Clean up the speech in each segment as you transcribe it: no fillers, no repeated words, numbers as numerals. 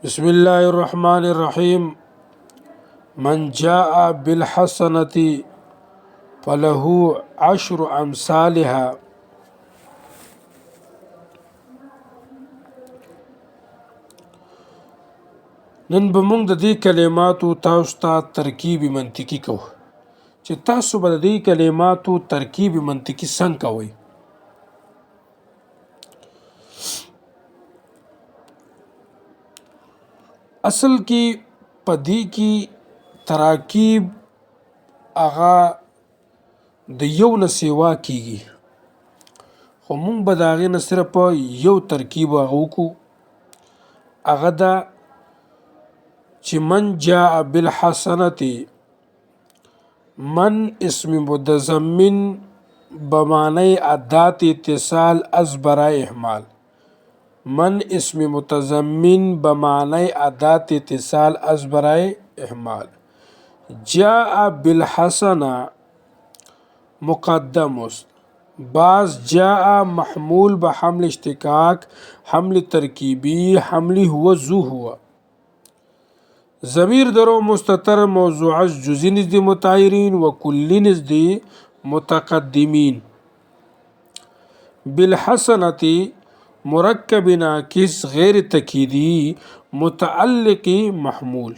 بسم الله الرحمن الرحيم. من جاء بالحسنة فله عشر أمثالها. نن به موږ د دې کلماتو تاسو ته ترکیبي منطقي کوو چې تاسو به د دې کلماتو ترکیبي منطقي څنګه کوئ. اصل کې پدې کې تراکیب هغه د یو نه سیوا کیږي، خو موږ به د هغې نه صرف یو ترکیب هغه وکړو، هغه ده چې من جاء بالحسنة. من اسم متضمن بمعنی ادات اتصال از برای احمال. من اسم متضمن بمعنی ادات اتصال از برای احمال. جاء بالحسنة مقدم است. بعض جاء محمول به حمل اشتقاق، حمل ترکیبی، حملی هو ذو هو. ضمیر درو مستتر موضوع جزئی نزد متعیرین و کلی نزد متقدمین. بالحسنة مرکب ناقص غیر تکیدی متعلق محمول.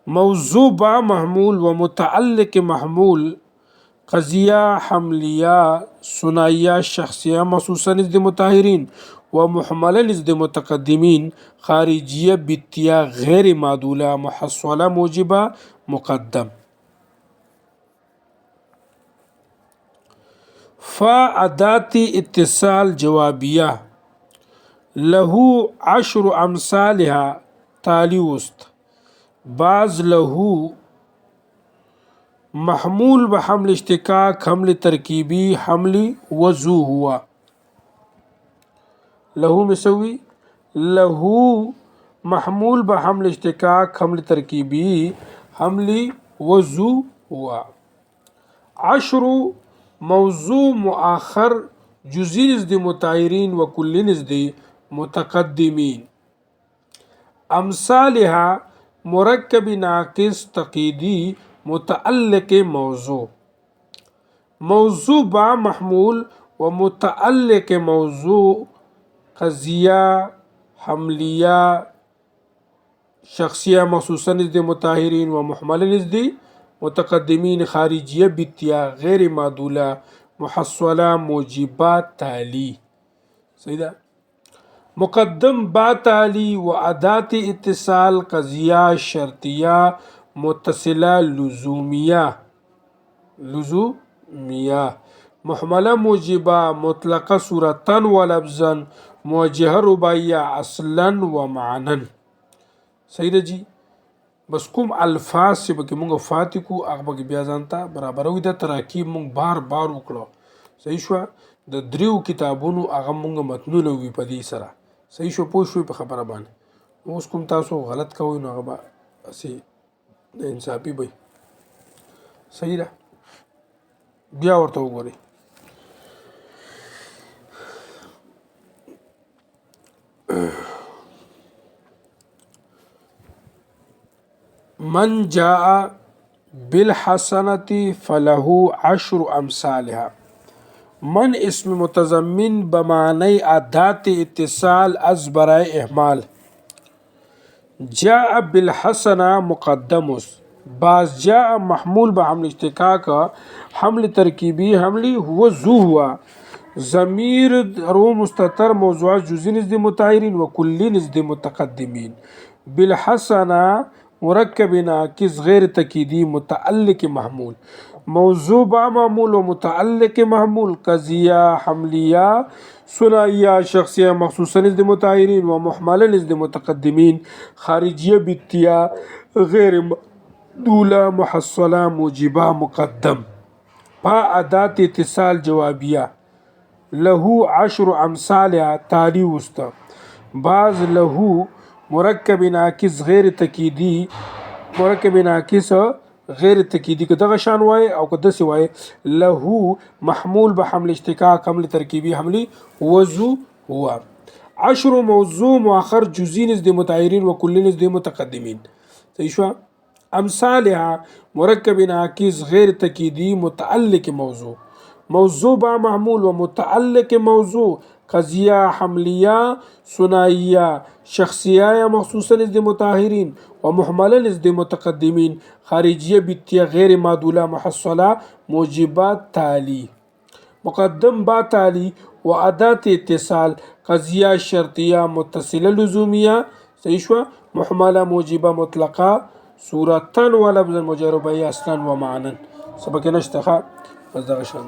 موضوع با محمول و متعلق محمول قضیہ حملیہ ثنائیہ شخصیہ مخصوصا نزد مطهرین و محمله نزد متقدمین خارجیہ بتیا غیر معدولہ محصولہ موجبہ مقدم. فا ادات اتصال جوابیہ له عشر امثالها تالی است. بعض له محمول به حمل اشتقاق، حمل ترکیبی، حملی وضو ہوا. له مسوی له محمول به حمل اشتقاق، حمل ترکیبی، حملی وضو ہوا. عشر موضوع مؤخر جزئی نزد متعیرین و کلی نزد متقدمین. امثالها مرکب ناقص تقییدی متعلق موضوع. موضوع با محمول و متعلق موضوع قضیہ حملیہ شخصیہ مخصوصا نزد مطهرین و محمله نزد متقدمین خارجیہ بتیا غیر معدولہ محصولہ موجبات تالی. صحیح ده. مقدم با تالی و ادات اتصال قضیہ شرطیہ متصلہ لزومیہ محملہ موجبہ مطلقہ صورتن و لفظن موجہہ رباعیہ اصلاً و معنن. صحیح ده جی. بس کوم الفاظ چې پکې مونږ فاتح کو هغه پکې بیا ځان ته برابروي. د تراکیب مونږ بار بار وکړو. صحیح شو. د دریو کتابونو هغه مونږ متنونه وي په دې سره. صحیح شو. پوه شوي په خبره باندې. اوس کوم تاسو غلط کوئ نو هغه به هسې انصافي به. صحیح ده. بیا ورته وګورئ. من جاء بالحسنة فله عشر امثالها. من اسم متضمن بمعنی ادات اتصال از برای احمال. جاء بالحسنة مقدم است. بعض جاء محمول به حمل اشتقاق، حمل ترکیبی، حملی هو ذو هو. ضمیر رو مستتر موضوع جزئی نزد مطهرین و کلی نزد متقدمین. بالحسنة مرکب ناقص غیر تکیدی متعلق محمول. موضوع با معمول و متعلق محمول قضیہ حملیہ ثنائیہ شخصیہ مخصوصا نزد مطهرین و محمله نزد متقدمین خارجیہ بتیا غیر معدولہ محصولہ موجبہ مقدم. پا ادات اتصال جوابیہ له عشر امثالها تالی است. بعض له مرکب ناقص غیر تکیدی که دغه شان وای او که داسې وای له محمول به حمل اشتقاق، حمل ترکیبی، حملی وضو هو. 10 موضوع مؤخر جزئی نزد متأخرین و کلی نزد متقدمین. صحیح شو. امثالها مرکب ناقص غیر تکیدی متعلق موضوع با معمول و متعلق موضوع قضیه حملیه ثنائیه شخصیه یا مخصوصا نزد متأخرین و محمله نزد متقدمین خارجیه بیتیه غیر معدوله محصله موجبات تالی مقدم با تالی و ادات اتصال قضیه شرطیه متصله لزومیه. صحیح شو. محمله موجبه مطلقه صورتا و لفظا مجربه اصلا و معنا. سبق نشته بس دغه شان.